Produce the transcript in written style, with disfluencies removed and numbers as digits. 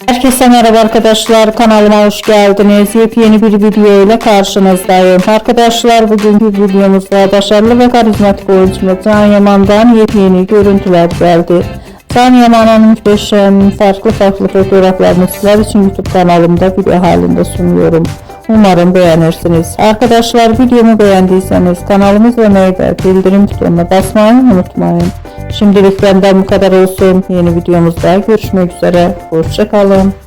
Herkese merhaba arkadaşlar, kanalıma hoş geldiniz. Yepyeni bir video ile karşınızdayım. Arkadaşlar, bugünkü videomuzda başarılı ve karizmatik oyuncumuz Can Yaman'dan yepyeni görüntüler geldi. Can Yaman'ın muhteşem farklı fotoğraflarını sizler için YouTube kanalımda video halinde sunuyorum. Umarım beğenirsiniz. Arkadaşlar, videomu beğendiyseniz kanalımı izlemeyi ve bildirim butonuna basmayı unutmayın. Şimdilik benden bu kadar olsun. Yeni videomuzda görüşmek üzere. Hoşça kalın.